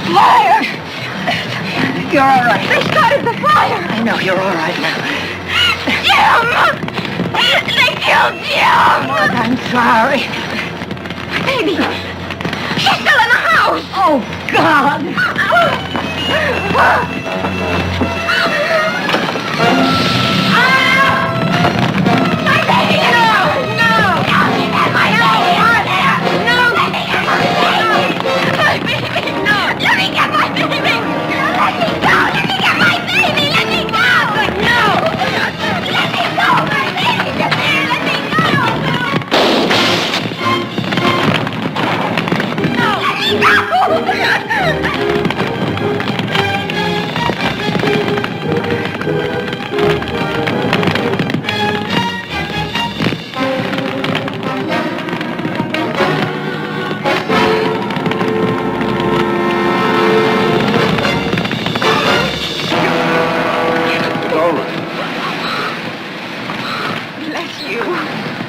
Fire! You're all right. They started the fire! I know, you're all right now. Jim! They killed Jim! What? I'm sorry. Baby! She's still in the house! Oh, God! My baby! No! No! Let me get my baby! No! Let me get my baby! My baby! No! Let me get my baby! Let me go! Let me get my baby! Let me go! No! Let me go! My baby's in there! Let me go! No! Let me go!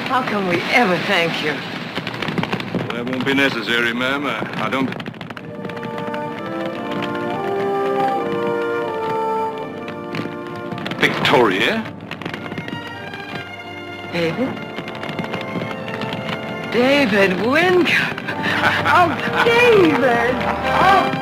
How can we ever thank you? That won't be necessary, ma'am. I don't... Victoria? David? David Winthrop! Oh, David! Oh!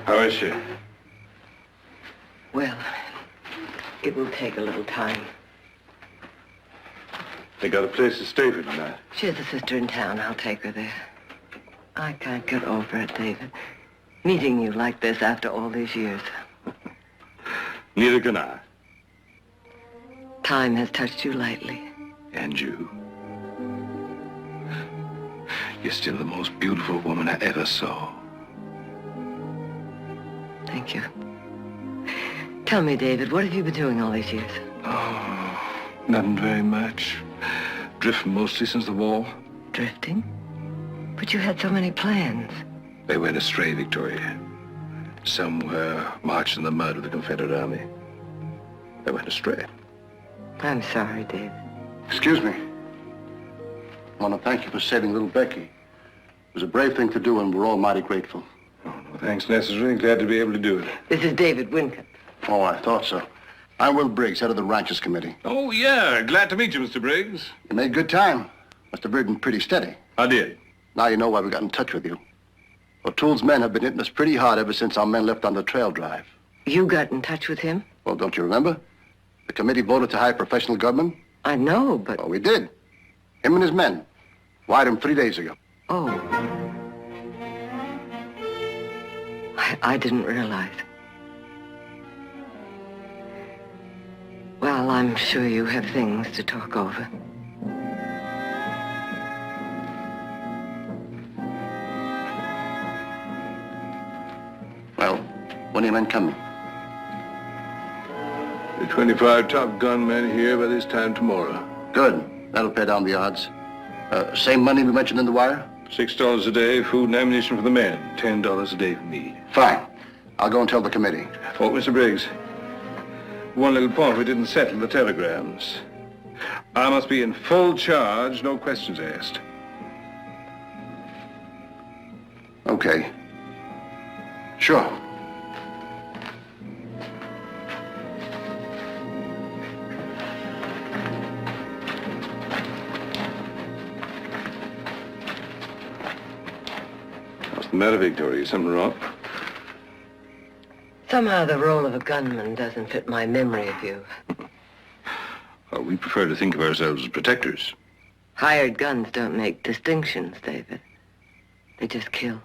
How is she? Well, it will take a little time. They got a place to stay for tonight. She has a sister in town. I'll take her there. I can't get over it, David. Meeting you like this after all these years. Neither can I. Time has touched you lightly. And you. You're still the most beautiful woman I ever saw. Thank you. Tell me, David, what have you been doing all these years? Oh, nothing very much. Drifting mostly since the war. Drifting? But you had so many plans. They went astray, Victoria. Somewhere marching in the mud of the Confederate Army. They went astray. I'm sorry, David. Excuse me. I want to thank you for saving little Becky. It was a brave thing to do, and we're all mighty grateful. Oh, no thanks necessary. Glad to be able to do it. This is David Winthrop. Oh, I thought so. I'm Will Briggs, head of the Ranchers Committee. Oh, yeah. Glad to meet you, Mr. Briggs. You made good time. Must have ridden pretty steady. I did. Now you know why we got in touch with you. O'Toole's men have been hitting us pretty hard ever since our men left on the trail drive. You got in touch with him? Well, don't you remember? The committee voted to hire professional gunmen. I know, but... Well, we did. Him and his men. Wired him 3 days ago. Oh. I didn't realize. Well, I'm sure you have things to talk over. Well, when are your men coming? The 25 top gunmen here by this time tomorrow. Good. That'll pay down the odds. Same money we mentioned in the wire? $6 a day, food and ammunition for the men. $10 a day for me. Fine. I'll go and tell the committee. Oh, Mr. Briggs, One little point we didn't settle, the telegrams. I must be in full charge, no questions asked. Okay. Sure. What's the matter, Victoria? Something wrong? Somehow the role of a gunman doesn't fit my memory of you. Well, we prefer to think of ourselves as protectors. Hired guns don't make distinctions, David. They just kill.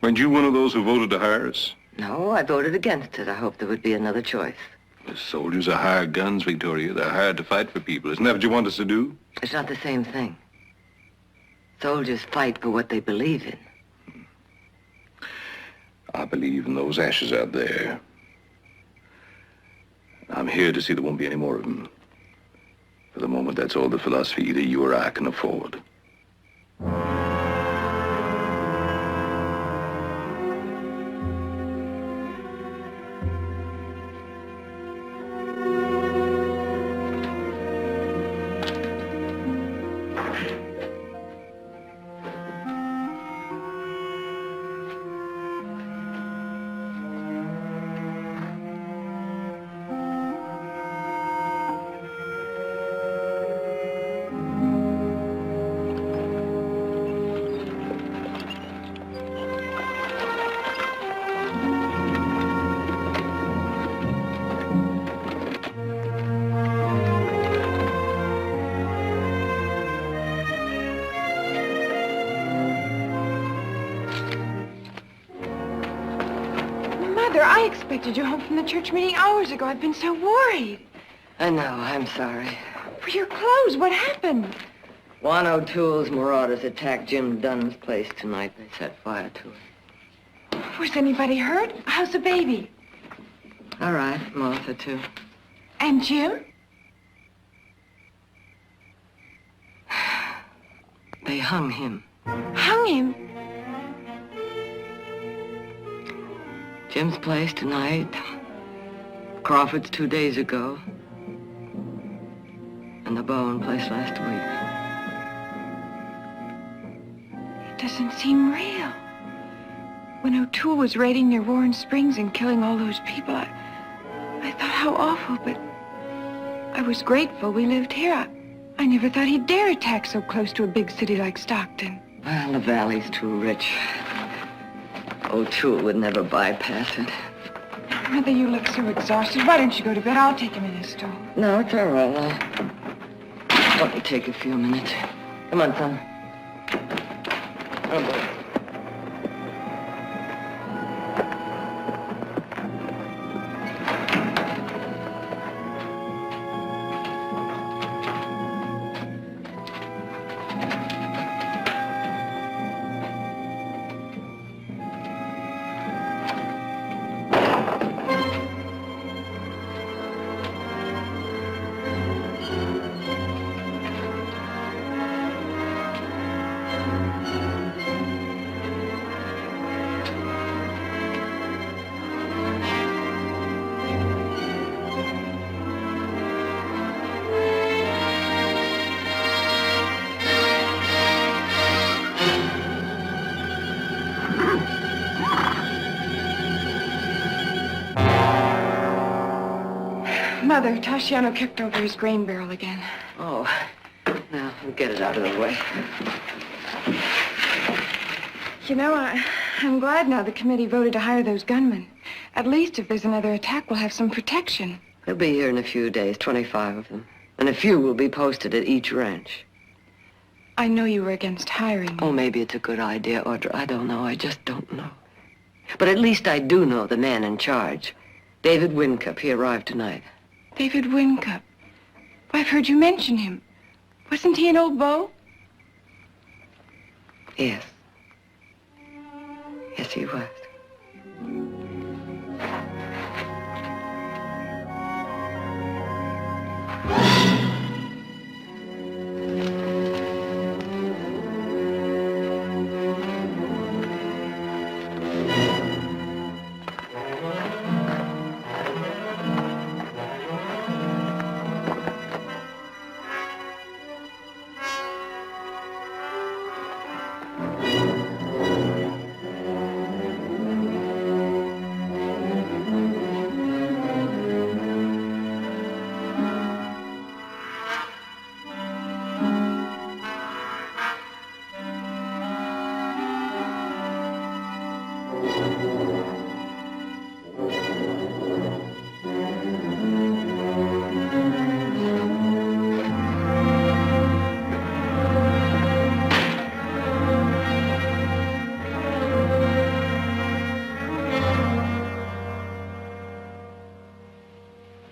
Weren't you one of those who voted to hire us? No, I voted against it. I hoped there would be another choice. The soldiers are hired guns, Victoria. They're hired to fight for people. Isn't that what you want us to do? It's not the same thing. Soldiers fight for what they believe in. I believe in those ashes out there. I'm here to see there won't be any more of them. For the moment, that's all the philosophy either you or I can afford. Mother, I expected you home from the church meeting hours ago. I've been so worried. I know, I'm sorry. For your clothes, what happened? Juan O'Toole's marauders attacked Jim Dunn's place tonight. They set fire to it. Was anybody hurt? How's the baby? All right, Martha, too. And Jim? They hung him. Hung him? Jim's place tonight. Crawford's 2 days ago. And the Bowen place last week. It doesn't seem real. When O'Toole was raiding near Warren Springs and killing all those people, I thought how awful, but I was grateful we lived here. I never thought he'd dare attack so close to a big city like Stockton. Well, the valley's too rich. O'Toole would never bypass it. Mother, you look so exhausted. Why don't you go to bed? I'll take him in his stall. No, it's all right. I'll only take a few minutes. Come on, son. Oh, boy. Mother, Tasciano kicked over his grain barrel again. Oh, now get it out of the way. You know, I'm glad now the committee voted to hire those gunmen. At least if there's another attack, we'll have some protection. They'll be here in a few days, 25 of them. And a few will be posted at each ranch. I know you were against hiring. Oh, maybe it's a good idea, Audra. I don't know. I just don't know. But at least I do know the man in charge. David Wincup. He arrived tonight. David Wincup. I've heard you mention him. Wasn't he an old beau? Yes. Yes, he was.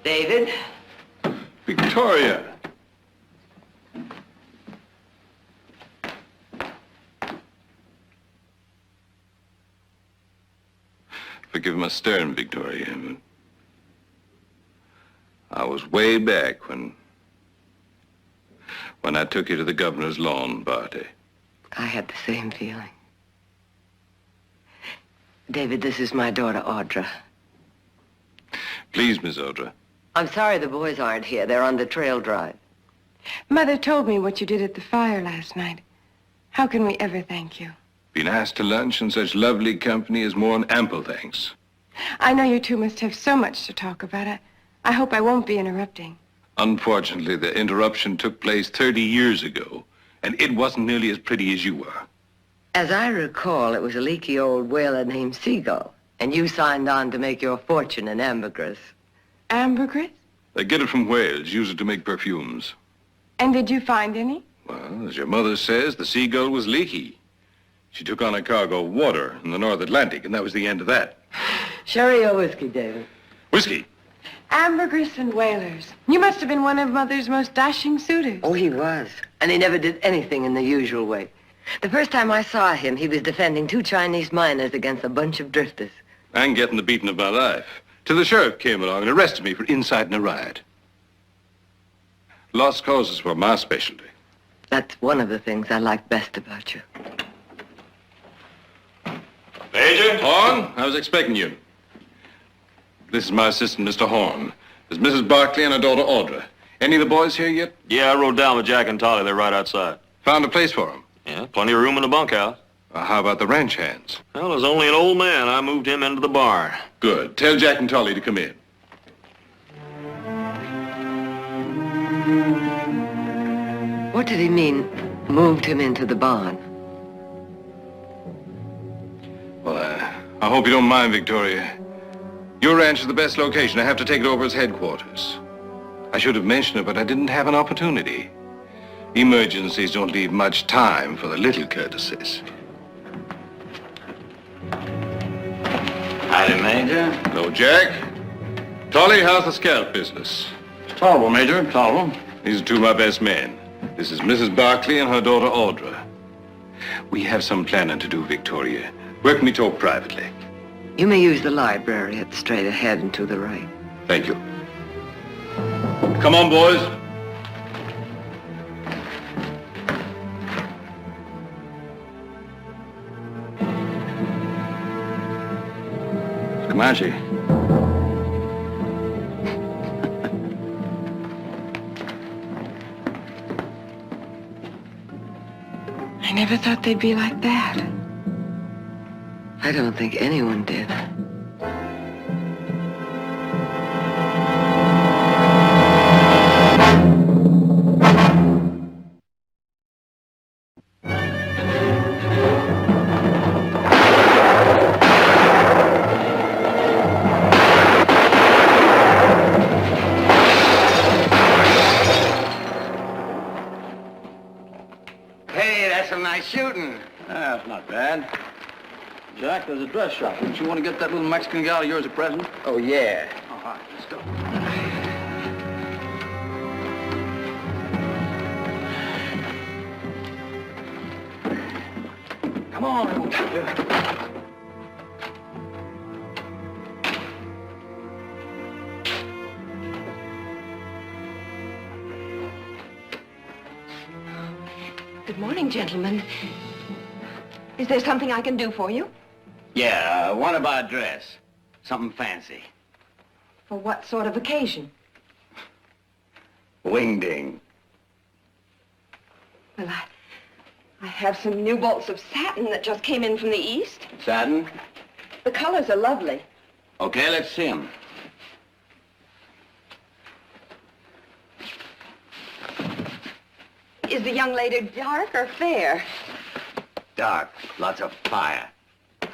David? Victoria! Forgive my stern, Victoria, but I was way back when I took you to the governor's lawn party. I had the same feeling. David, this is my daughter, Audra. Please, Miss Audra. I'm sorry the boys aren't here. They're on the trail drive. Mother told me what you did at the fire last night. How can we ever thank you? Been asked to lunch in such lovely company is more than ample thanks. I know you two must have so much to talk about. I hope I won't be interrupting. Unfortunately, the interruption took place 30 years ago, and it wasn't nearly as pretty as you were. As I recall, it was a leaky old whaler named Seagull, and you signed on to make your fortune in ambergris. Ambergris? They get it from Wales, use it to make perfumes. And did you find any? Well, as your mother says, the Seagull was leaky. She took on a cargo of water in the North Atlantic, and that was the end of that. Sherry or whiskey, David? Whiskey. Ambergris and whalers. You must have been one of Mother's most dashing suitors. Oh, he was. And he never did anything in the usual way. The first time I saw him, he was defending 2 Chinese miners against a bunch of drifters. And getting the beating of my life. Till the sheriff came along and arrested me for inciting a riot. Lost causes were my specialty. That's one of the things I like best about you. Major? Horn, I was expecting you. This is my assistant, Mr. Horn. There's Mrs. Barkley and her daughter, Audra. Any of the boys here yet? Yeah, I rode down with Jack and Tolly. They're right outside. Found a place for them? Yeah, plenty of room in the bunkhouse. How about the ranch hands? Well, there's only an old man. I moved him into the barn. Good. Tell Jack and Tolly to come in. What did he mean, moved him into the barn? Well, I hope you don't mind, Victoria. Your ranch is the best location. I have to take it over as headquarters. I should have mentioned it, but I didn't have an opportunity. Emergencies don't leave much time for the little courtesies. Howdy, Major. Hello, Jack. Tolly, how's the scalp business? Tolerable, Major. Tolerable. These are 2 of my best men. This is Mrs. Barkley and her daughter, Audra. We have some planning to do, Victoria. Where can we talk privately? You may use the library at the straight ahead and to the right. Thank you. Come on, boys. Comanche. I never thought they'd be like that. I don't think anyone did. Hey, that's some nice shooting. That's not bad. Jack, there's a dress shop. Don't you want to get that little Mexican gal of yours a present? Oh, yeah. All right, let's go. Come on, old chap. Good morning, gentlemen. Is there something I can do for you? Yeah, I want to buy a dress. Something fancy. For what sort of occasion? Wingding. Well, I have some new bolts of satin that just came in from the East. Satin? The colors are lovely. Okay, let's see 'em. Is the young lady dark or fair? Dark. Lots of fire. I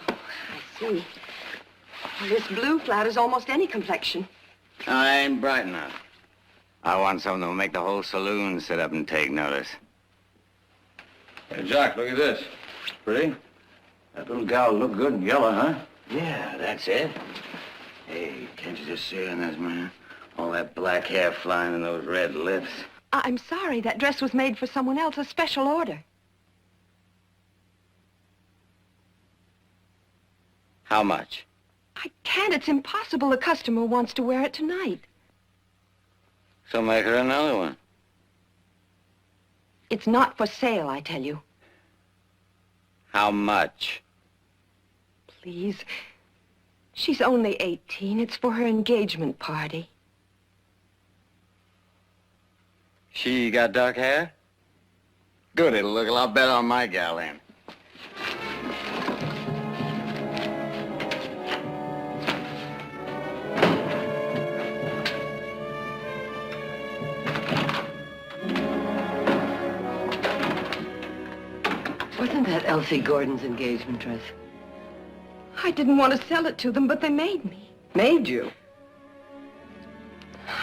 see. Well, this blue flat is almost any complexion. I ain't bright enough. I want something that'll make the whole saloon sit up and take notice. Hey, Jack, look at this. Pretty? That little gal look good in yellow, huh? Yeah, that's it. Hey, can't you just see in this, man? All that black hair flying in those red lips. I'm sorry. That dress was made for someone else, a special order. How much? I can't. It's impossible. The customer wants to wear it tonight. So make her another one. It's not for sale, I tell you. How much? Please. She's only 18. It's for her engagement party. She got dark hair? Good, it'll look a lot better on my gal then. Wasn't that Elsie Gordon's engagement dress? I didn't want to sell it to them, but they made me. Made you?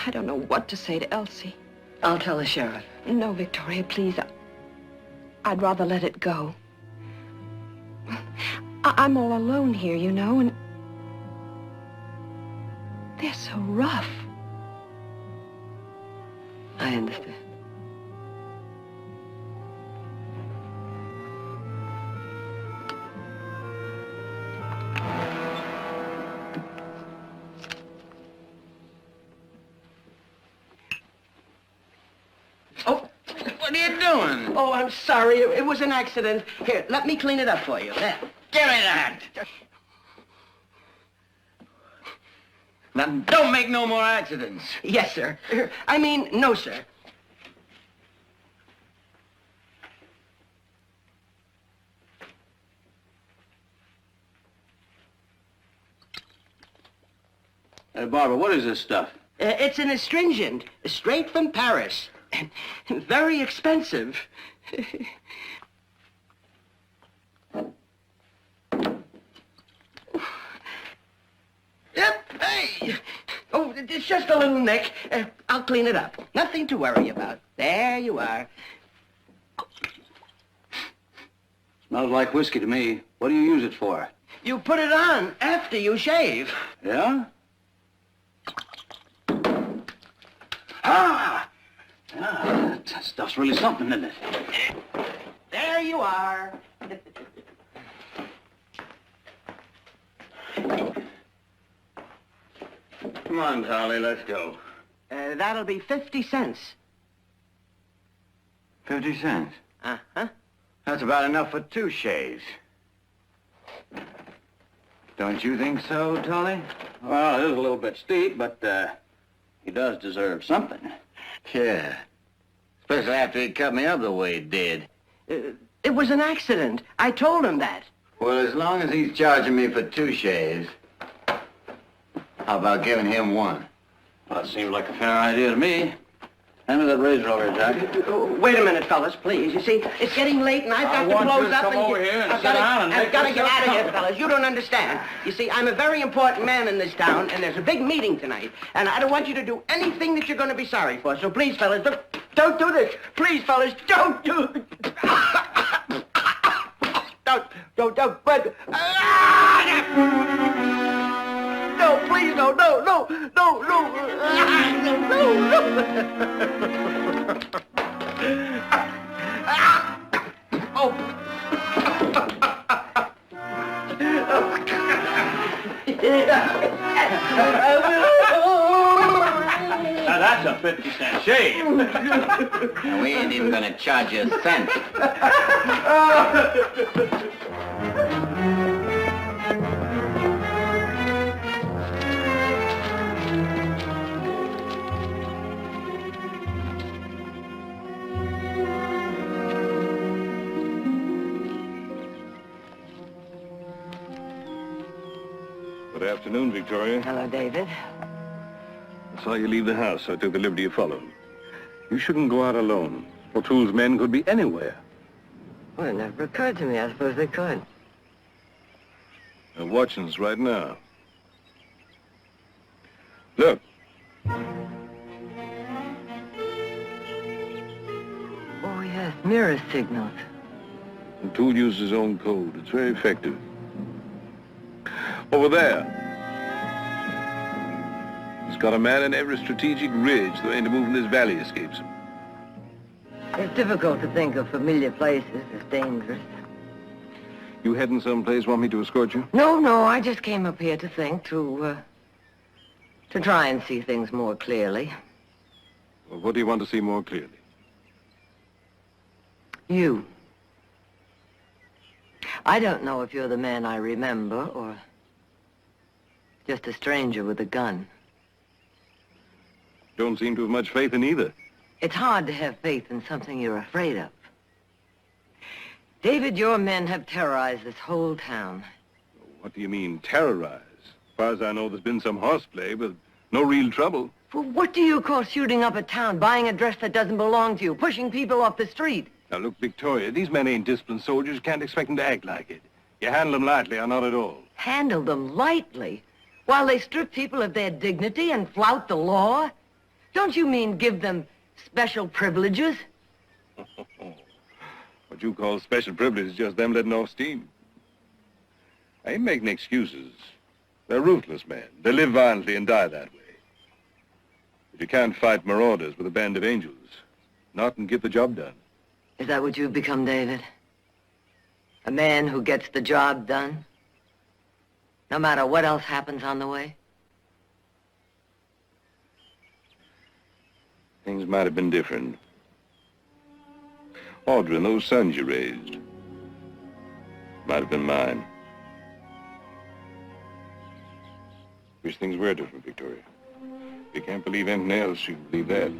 I don't know what to say to Elsie. I'll tell the sheriff. No, Victoria, please. I'd rather let it go. I'm all alone here, you know, and they're so rough. I understand. Oh, what are you doing? Oh, I'm sorry. It was an accident. Here, let me clean it up for you. There. Give me that. Now, don't make no more accidents. Yes, sir. I mean, no, sir. Hey, Barbara, what is this stuff? It's an astringent, straight from Paris. Very expensive. Yep, hey. Oh, it's just a little nick. I'll clean it up. Nothing to worry about. There you are. Smells like whiskey to me. What do you use it for? You put it on after you shave. Yeah? Ah! Ah, that stuff's really something, isn't it? There you are. Come on, Dolly, let's go. That'll be 50 cents. 50 cents? Uh-huh. That's about enough for 2 shaves. Don't you think so, Dolly? Well, it is a little bit steep, but, he does deserve something. Yeah. Especially after he cut me up the way he did. It was an accident. I told him that. Well, as long as he's charging me for 2 shaves, how about giving him 1? Well, that seems like a fair idea to me. Hand me that razor over here, Jack. Wait a minute, fellas, please. You see, it's getting late, and I've got to close up. Come over here and I've sit down and I've make got to get yourself out of here, comfortable. fellas. You don't understand. You see, I'm a very important man in this town, and there's a big meeting tonight, and I don't want you to do anything that you're going to be sorry for. So please, fellas, don't do this. Please, fellas, don't do this. Don't. But no, please, no. Now, that's a 50-cent shave. And we ain't even gonna charge you a cent. Good afternoon, Victoria. Hello, David. I saw you leave the house, so I took the liberty of following. You shouldn't go out alone. O'Toole's men could be anywhere. Well, it never occurred to me. I suppose they could. They're watching us right now. Look. Oh, yes, mirror signals. O'Toole used his own code. It's very effective. Over there. It's got a man in every strategic ridge. The way to move in this valley escapes him. It's difficult to think of familiar places as dangerous. You heading someplace, want me to escort you? No, I just came up here to think, to try and see things more clearly. Well, what do you want to see more clearly? You. I don't know if you're the man I remember, or just a stranger with a gun. Don't seem to have much faith in either. It's hard to have faith in something you're afraid of. David, your men have terrorized this whole town. What do you mean, terrorize? As far as I know, there's been some horseplay, but no real trouble. Well, what do you call shooting up a town, buying a dress that doesn't belong to you, pushing people off the street? Now, look, Victoria, these men ain't disciplined soldiers. You can't expect them to act like it. You handle them lightly or not at all. Handle them lightly? While they strip people of their dignity and flout the law? Don't you mean give them special privileges? What you call special privilege is just them letting off steam. I ain't making excuses. They're ruthless men. They live violently and die that way. But you can't fight marauders with a band of angels. Not and get the job done. Is that what you've become, David? A man who gets the job done? No matter what else happens on the way? Things might have been different. Audrey and those sons you raised might have been mine. Wish things were different, Victoria. If you can't believe anything else, you can believe that.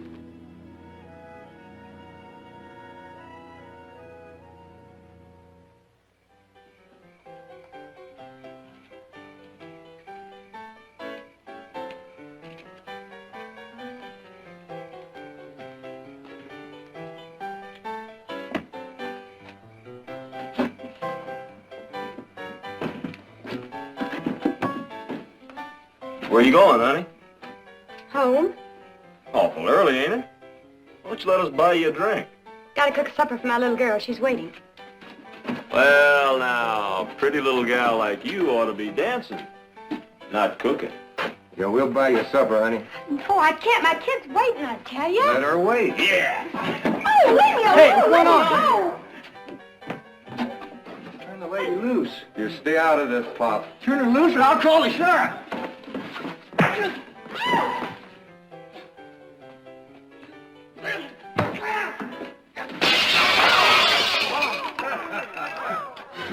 Where you going, honey? Home. Awful early, ain't it? Why don't you let us buy you a drink? Gotta cook supper for my little girl. She's waiting. Well, now, a pretty little gal like you ought to be dancing, not cooking. Yeah, we'll buy you supper, honey. Oh, I can't. My kid's waiting, I tell you. Let her wait. Yeah! Oh, leave me alone. Hey, what's going on? Turn the lady loose. You stay out of this, Pop. Turn her loose or I'll call the sheriff.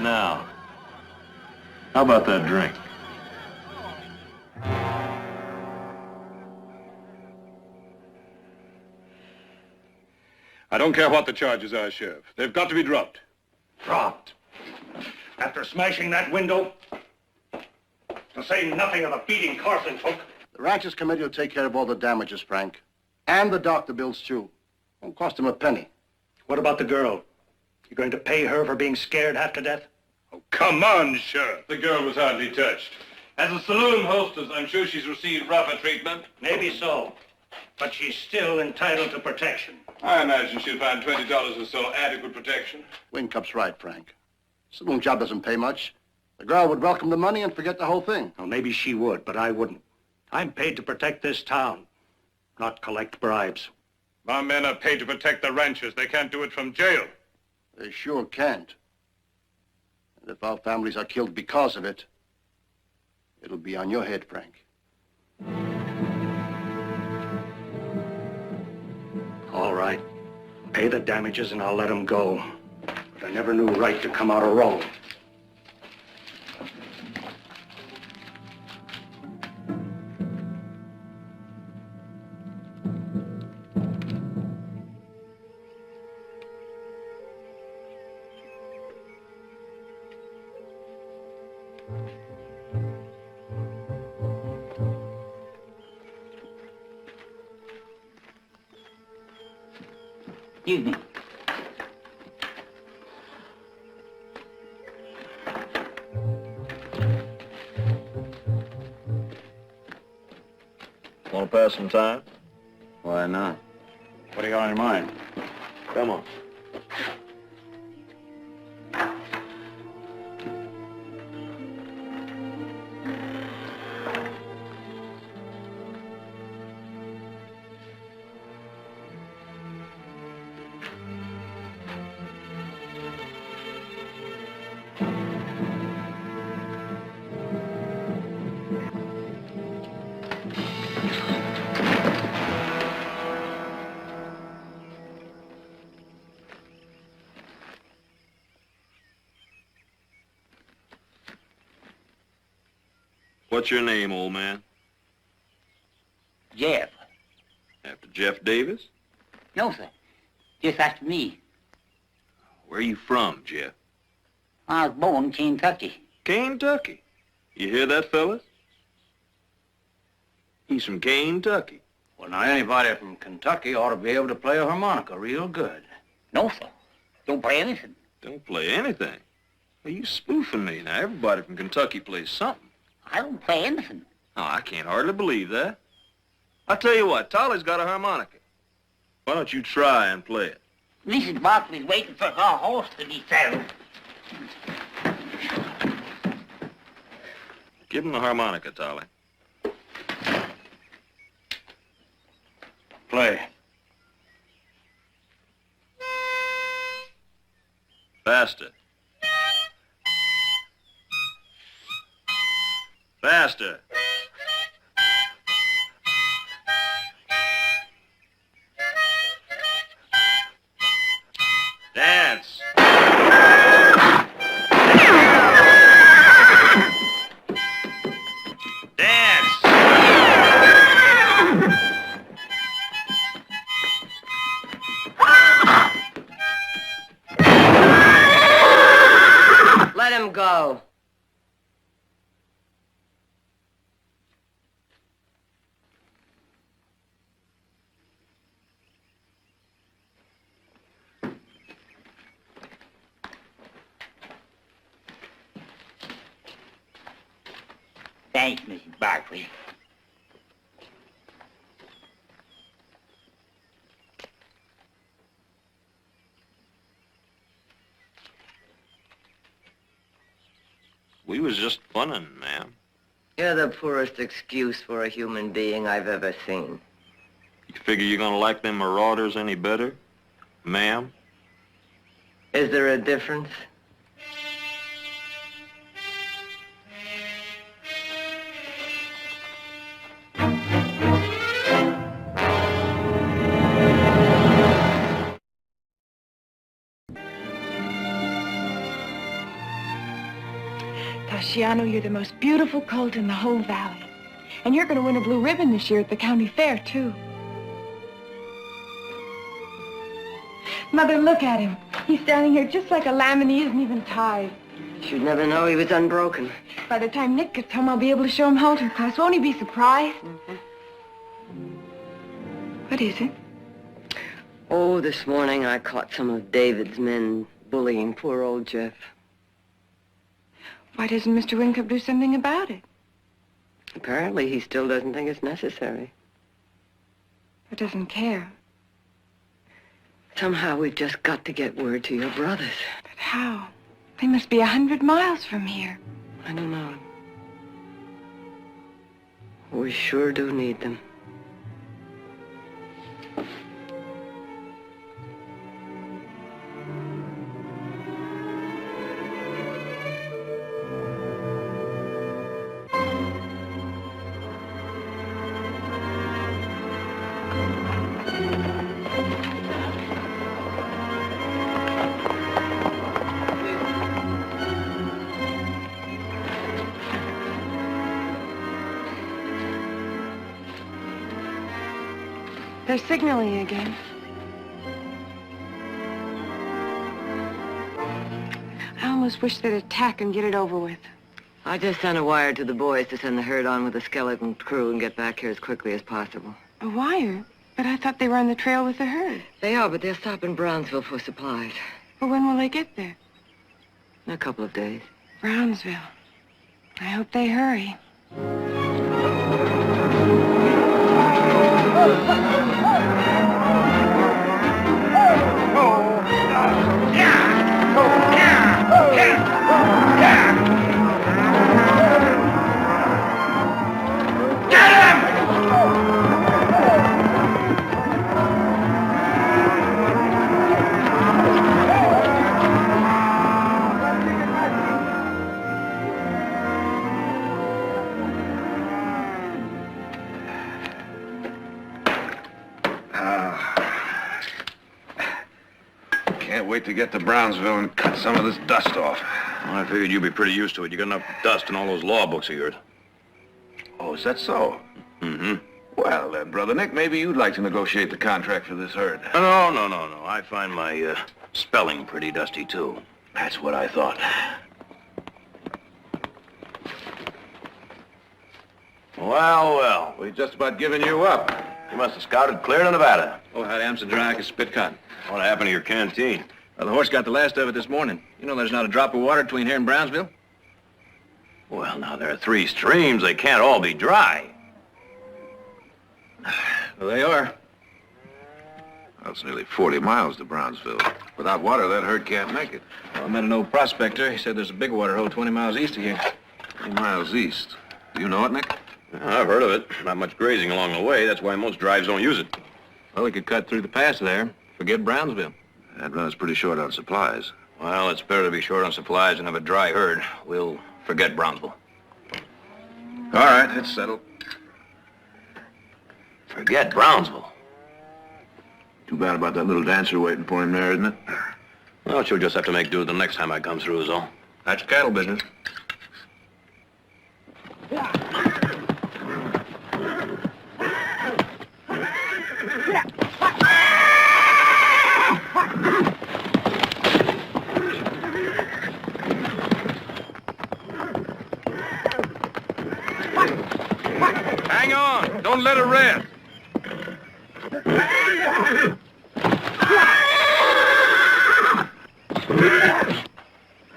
Now, how about that drink? I don't care what the charges are, Sheriff. They've got to be dropped. Dropped? After smashing that window? To say nothing of the beating Carson took. The ranchers committee will take care of all the damages, Frank. And the doctor bills, too. Won't cost him a penny. What about the girl? You going to pay her for being scared half to death? Oh, come on, Sheriff. The girl was hardly touched. As a saloon hostess, I'm sure she's received rougher treatment. Maybe so. But she's still entitled to protection. I imagine she'll find $20 or so adequate protection. Wincup's right, Frank. Saloon job doesn't pay much. The girl would welcome the money and forget the whole thing. Well, maybe she would, but I wouldn't. I'm paid to protect this town, not collect bribes. My men are paid to protect the ranchers. They can't do it from jail. They sure can't. And if our families are killed because of it, it'll be on your head, Frank. All right. Pay the damages and I'll let them go. But I never knew right to come out of wrong. Excuse me. Want to pass some time? Why not? What do you got on your mind? Come on. What's your name, old man? Jeff. After Jeff Davis? No, sir. Just after me. Where you from, Jeff? I was born in Kentucky. Kentucky. You hear that, fellas? He's from Kentucky. Well, now, anybody from Kentucky ought to be able to play a harmonica real good. No, sir. Don't play anything. Don't play anything. Well, you spoofing me. Now, everybody from Kentucky plays something. I don't play anything. Oh, I can't hardly believe that. I'll tell you what, Tolly's got a harmonica. Why don't you try and play it? Mrs. Barkley's waiting for her horse to be saddled. Give him the harmonica, Tolly. Play. Faster. Faster. Dance. Dance. Let him go. Thanks, Mrs. Barkley. We was just funnin', ma'am. You're the poorest excuse for a human being I've ever seen. You figure you're gonna like them marauders any better, ma'am? Is there a difference? Tasciano, you're the most beautiful colt in the whole valley. And you're going to win a blue ribbon this year at the county fair, too. Mother, look at him. He's standing here just like a lamb and he isn't even tied. You'd never know he was unbroken. By the time Nick gets home, I'll be able to show him halter class. Won't he be surprised? What is it? Oh, this morning I caught some of David's men bullying poor old Jeff. Why doesn't Mr. Wincup do something about it? Apparently he still doesn't think it's necessary. Or doesn't care. Somehow we've just got to get word to your brothers. But how? They must be 100 miles from here. I don't know. We sure do need them. They're signaling again. I almost wish they'd attack and get it over with. I just sent a wire to the boys to send the herd on with a skeleton crew and get back here as quickly as possible. A wire? But I thought they were on the trail with the herd. They are, but they'll stop in Brownsville for supplies. Well, when will they get there? In a couple of days. Brownsville. I hope they hurry. Can't wait to get to Brownsville and cut some of this dust off. Well, I figured you'd be pretty used to it. You got enough dust in all those law books of yours. is that so? Mm-hmm. Well, then, Brother Nick, maybe you'd like to negotiate the contract for this herd. No. I find my spelling pretty dusty, too. That's what I thought. Well. We've just about given you up. You must have scouted clear to Nevada. Oh, how damn so dry I could spit cotton. What happened to your canteen? Well, the horse got the last of it this morning. You know there's not a drop of water between here and Brownsville? Well, now, there are 3 streams. They can't all be dry. Well, they are. Well, it's nearly 40 miles to Brownsville. Without water, that herd can't make it. Well, I met an old prospector. He said there's a big water hole 20 miles east of here. 20 miles east. Do you know it, Nick? I've heard of it. Not much grazing along the way. That's why most drives don't use it. Well, we could cut through the pass there. Forget Brownsville. That run's pretty short on supplies. Well, it's better to be short on supplies and have a dry herd. We'll forget Brownsville. All right, it's settled. Forget Brownsville? Too bad about that little dancer waiting for him there, isn't it? Well, she'll just have to make do the next time I come through is all. That's cattle business. Hang on. Don't let her rest.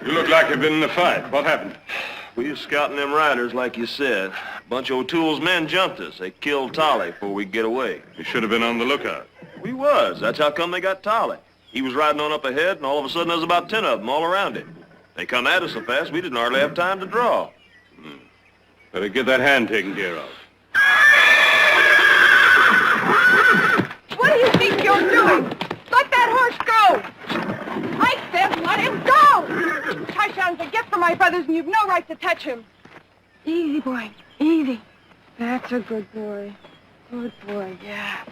You look like you've been in a fight. What happened? We was scouting them riders, like you said. A bunch of O'Toole's men jumped us. They killed Tolly before we could get away. You should have been on the lookout. We was. That's how come they got Tolly. He was riding on up ahead, and all of a sudden there was about 10 of them all around him. They come at us so fast we didn't hardly have time to draw. Better get that hand taken care of. What do you think you're doing? Let that horse go! I said let him go! Touchdown's a gift from my brothers, and you've no right to touch him. Easy, boy. Easy. That's a good boy. Good boy, yeah.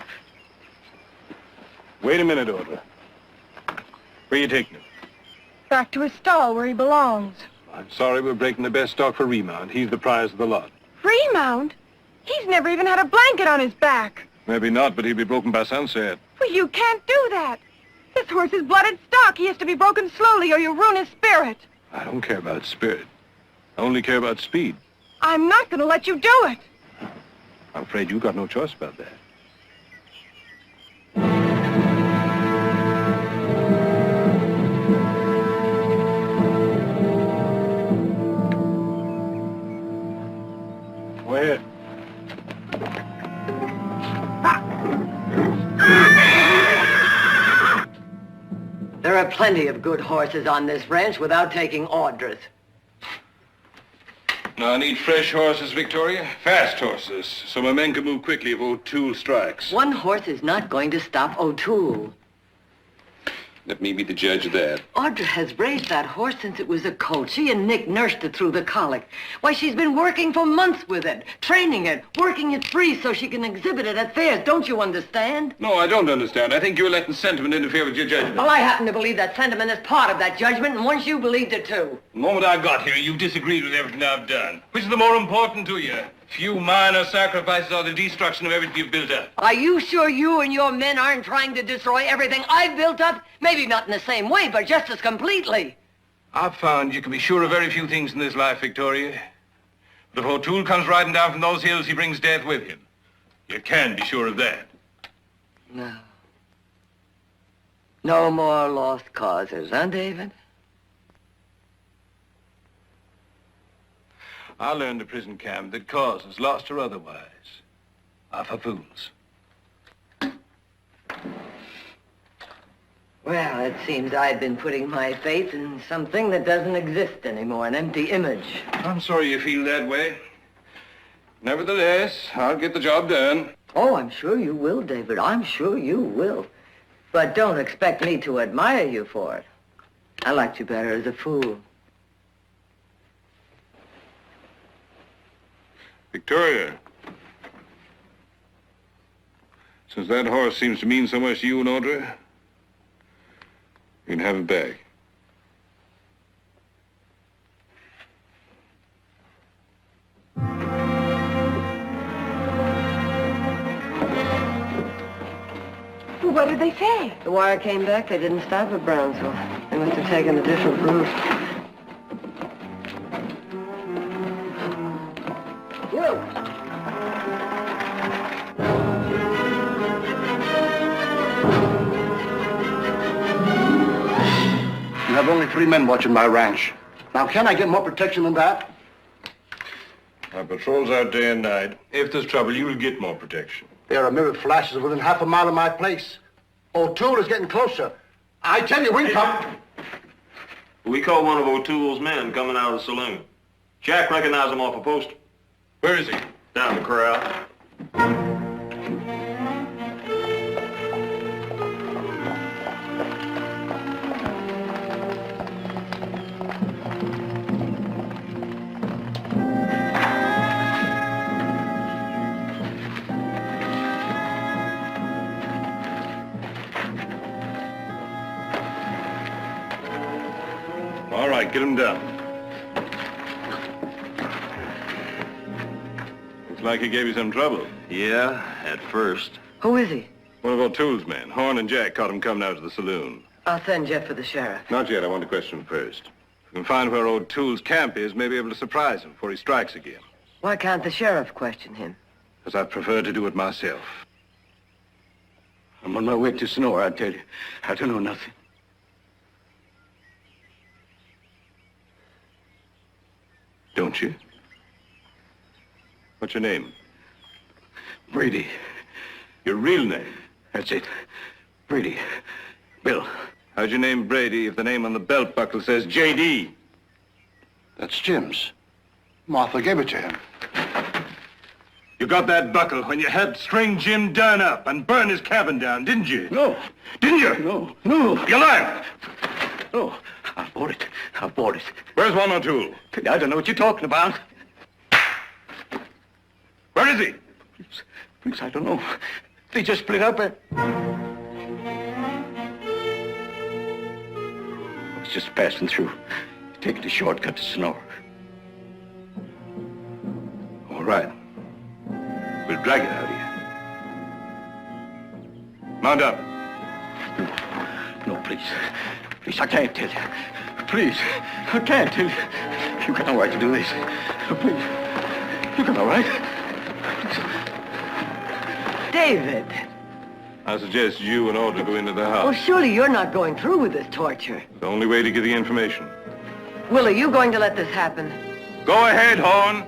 Wait a minute, Audra. Where are you taking him? Back to his stall where he belongs. I'm sorry we're breaking the best stock for Remount. He's the prize of the lot. Remount? He's never even had a blanket on his back. Maybe not, but he'll be broken by sunset. Well, you can't do that. This horse is blooded stock. He has to be broken slowly or you'll ruin his spirit. I don't care about spirit. I only care about speed. I'm not going to let you do it. I'm afraid you got no choice about that. Where? There are plenty of good horses on this ranch without taking Audra's. No, I need fresh horses, Victoria. Fast horses, so my men can move quickly if O'Toole strikes. One horse is not going to stop O'Toole. Let me be the judge of that. Audra has raised that horse since it was a colt. She and Nick nursed it through the colic. Why, she's been working for months with it, training it, working it free so she can exhibit it at fairs. Don't you understand? No, I don't understand. I think you're letting sentiment interfere with your judgment. Well, I happen to believe that sentiment is part of that judgment, and once you believed it too. The moment I got here, you disagreed with everything I've done. Which is the more important to you? Few minor sacrifices or the destruction of everything you've built up? Are you sure you and your men aren't trying to destroy everything I've built up? Maybe not in the same way, but just as completely. I've found you can be sure of very few things in this life, Victoria. But if O'Toole comes riding down from those hills, he brings death with him. You can be sure of that. No. No more lost causes, huh, David? I learned at prison camp that causes, lost or otherwise, are for fools. Well, it seems I've been putting my faith in something that doesn't exist anymore, an empty image. I'm sorry you feel that way. Nevertheless, I'll get the job done. Oh, I'm sure you will, David. I'm sure you will. But don't expect me to admire you for it. I liked you better as a fool. Victoria, since that horse seems to mean so much to you and Audra, you can have it back. What did they say? The wire came back. They didn't stop at Brownsville. They must have taken a different route. You! You have only 3 men watching my ranch. Now, can I get more protection than that? Our patrol's out day and night. If there's trouble, you'll get more protection. There are mirrored flashes within half a mile of my place. O'Toole is getting closer. I tell you, we come. We caught one of O'Toole's men coming out of the saloon. Jack recognized him off a poster. Where is he? Down the corral. All right, get him down. Looks like he gave you some trouble. Yeah, at first. Who is he? One of O'Toole's men. Horn and Jack caught him coming out of the saloon. I'll send Jeff for the sheriff. Not yet. I want to question him first. If we can find where O'Toole's camp is, maybe able to surprise him before he strikes again. Why can't the sheriff question him? Because I prefer to do it myself. I'm on my way to Sonora, I tell you. I don't know nothing. Don't you? What's your name? Brady. Your real name? That's it. Brady. Bill. How'd you name Brady if the name on the belt buckle says J.D.? That's Jim's. Martha gave it to him. You got that buckle when you helped string Jim Dunn up and burn his cabin down, didn't you? No. Didn't you? No. No. You lied! No. I bought it. I bought it. Where's One O'Toole? I don't know what you're talking about. Where is he? Please, I don't know. They just split up and... I was just passing through, taking a shortcut to Sonora. All right. We'll drag it out of you. Mount up. No, please. Please, I can't tell you. Please, I can't tell you. You got no right to do this. Please. You got no right. David! I suggest you and Audrey go into the Well, house. surely you're not going through with this torture. It's the only way to get the information. Will, are you going to let this happen? Go ahead, Horn.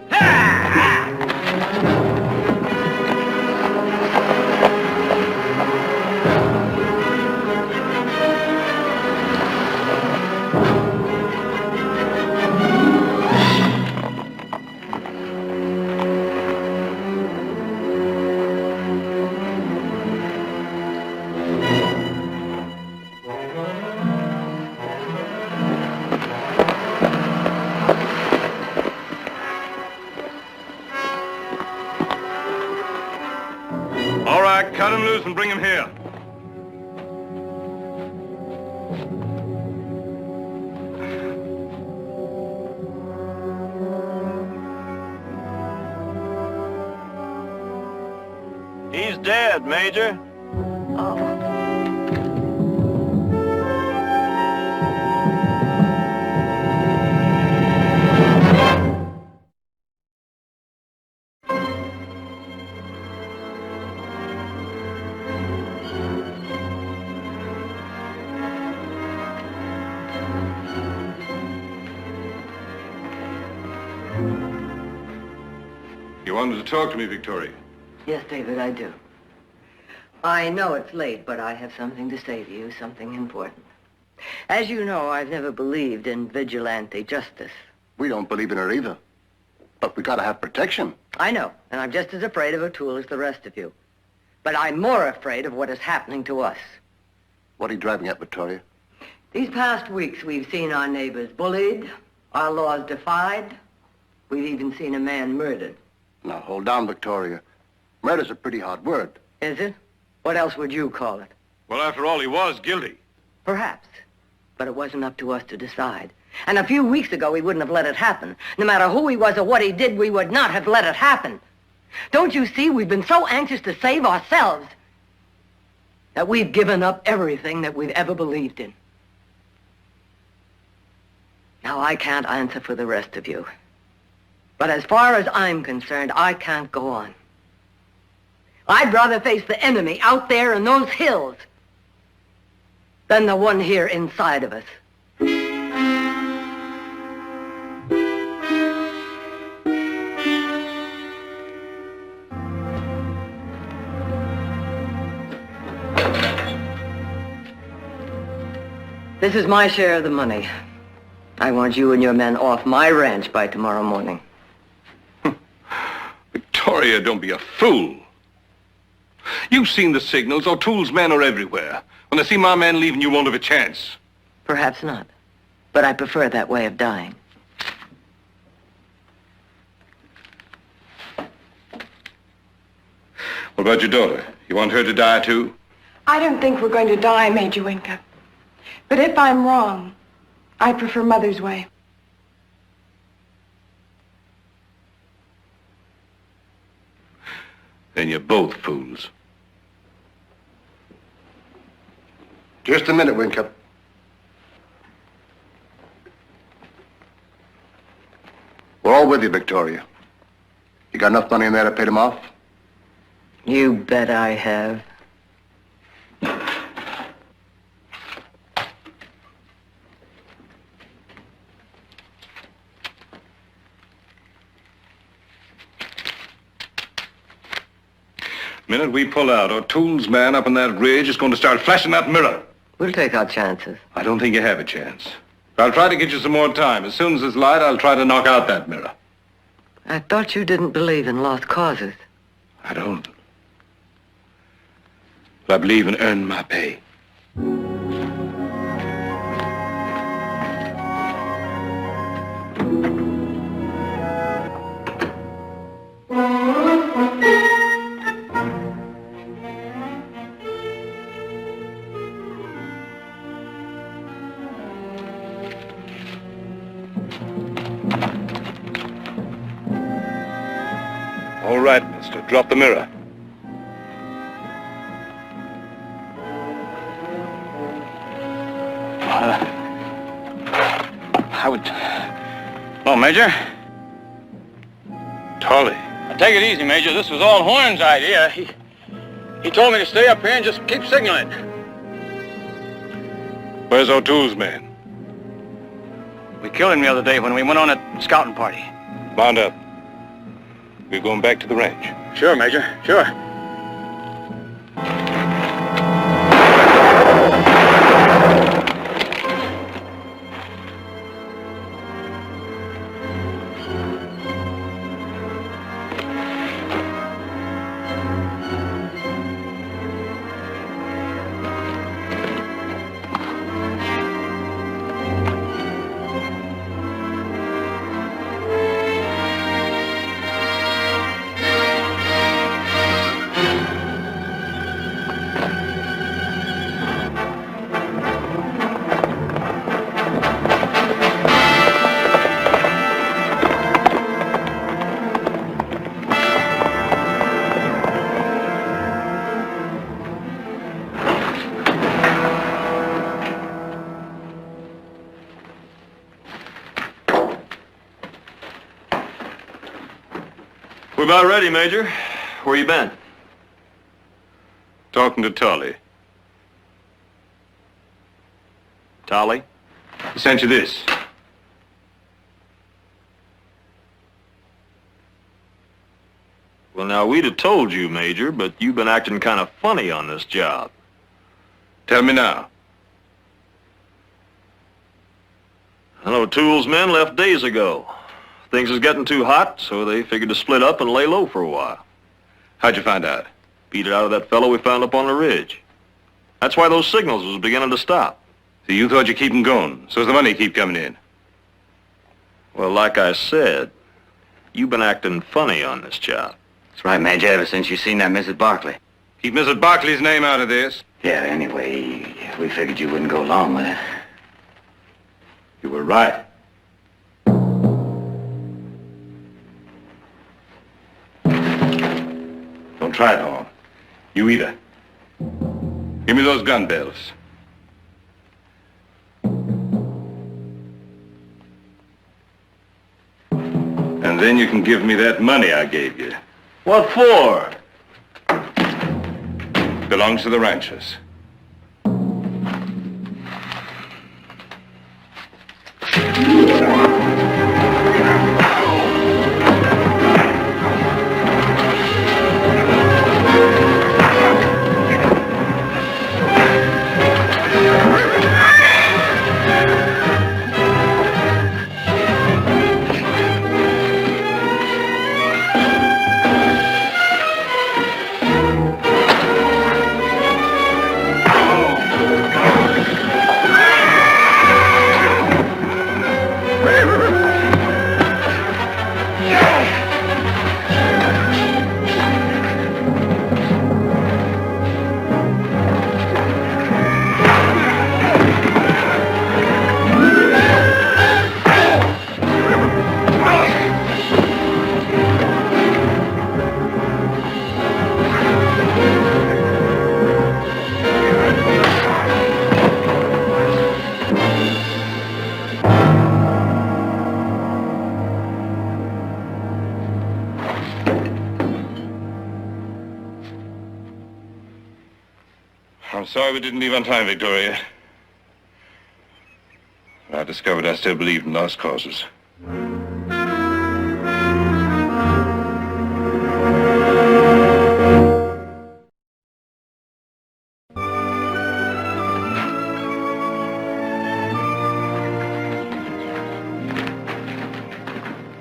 All right, cut him loose and bring him here. He's dead, Major. You wanted to talk to me, Victoria. Yes, David, I do. I know it's late, but I have something to say to you, something important. As you know, I've never believed in vigilante justice. We don't believe in her either. But we gotta have protection. I know, and I'm just as afraid of O'Toole as the rest of you. But I'm more afraid of what is happening to us. What are you driving at, Victoria? These past weeks, we've seen our neighbors bullied, our laws defied. We've even seen a man murdered. Now, hold down, Victoria. Murder's a pretty hard word. Is it? What else would you call it? Well, after all, he was guilty. Perhaps. But it wasn't up to us to decide. And a few weeks ago, we wouldn't have let it happen. No matter who he was or what he did, we would not have let it happen. Don't you see? We've been so anxious to save ourselves. that we've given up everything that we've ever believed in. Now, I can't answer for the rest of you. But as far as I'm concerned, I can't go on. I'd rather face the enemy out there in those hills than the one here inside of us. This is my share of the money. I want you and your men off my ranch by tomorrow morning. Victoria, don't be a fool. You've seen the signals. O'Toole's men are everywhere. When they see my men leaving, you won't have a chance. Perhaps not. But I prefer that way of dying. What about your daughter? You want her to die, too? I don't think we're going to die, Major Winkup. But if I'm wrong, I prefer Mother's way. Then you're both fools. Just a minute, Winkup. We're all with you, Victoria. You got enough money in there to pay them off? You bet I have. Minute we pull out, O'Toole's man up on that ridge is going to start flashing that mirror. We'll take our chances. I don't think you have a chance. I'll try to get you some more time. As soon as it's light, I'll try to knock out that mirror. I thought you didn't believe in lost causes. I don't. But I believe in earning my pay. All right, mister. Drop the mirror. I would... Hello, Major. Tolly. Take it easy, Major. This was all Horn's idea. He told me to stay up here and just keep signaling. Where's O'Toole's man? We killed him the other day when we went on a scouting party. Bound up. We're going back to the ranch. Sure, Major. Sure. We're about ready, Major. Where you been? Talking to Tolly. Tolly? He sent you this. Well, now, we'd have told you, Major, but you've been acting kind of funny on this job. Tell me now. I know O'Toole's men left days ago. Things was getting too hot, so they figured to split up and lay low for a while. How'd you find out? Beat it out of that fellow we found up on the ridge. That's why those signals was beginning to stop. So you thought you'd keep them going, so's the money keep coming in? Well, like I said, you've been acting funny on this job. That's right, Major, ever since you seen that Mrs. Barkley. Keep Mrs. Barkley's name out of this. Yeah, anyway, we figured you wouldn't go along with it. You were right. Don't try it, Horn. You either. Give me those gun bells. And then you can give me that money I gave you. What for? Belongs to the ranchers. I'm sorry we didn't leave on time, Victoria. I discovered I still believed in lost causes.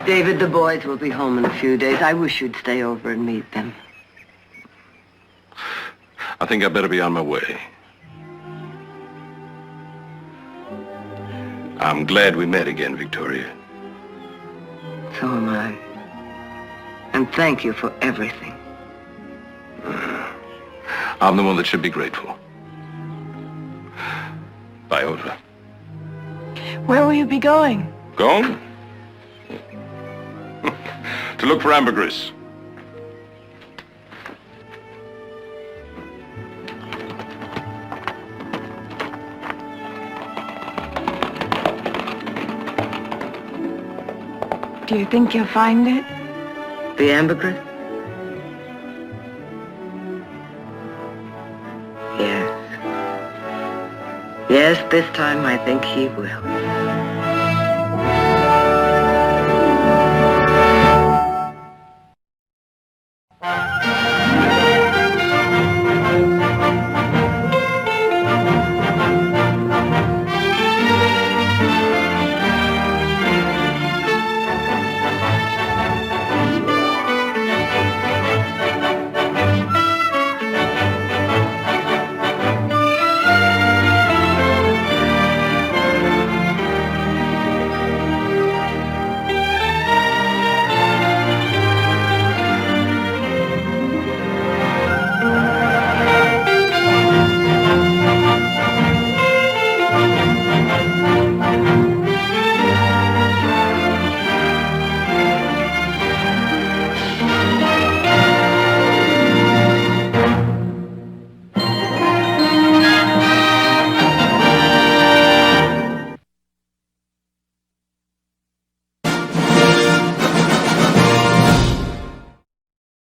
David, the boys will be home in a few days. I wish you'd stay over and meet them. I think I better be on my way. I'm glad we met again, Victoria. So am I. And thank you for everything. I'm the one that should be grateful. Viola. Where will you be going? Gone? To look for ambergris. Do you think you'll find it? The ambergris? Yes. Yes, this time I think he will.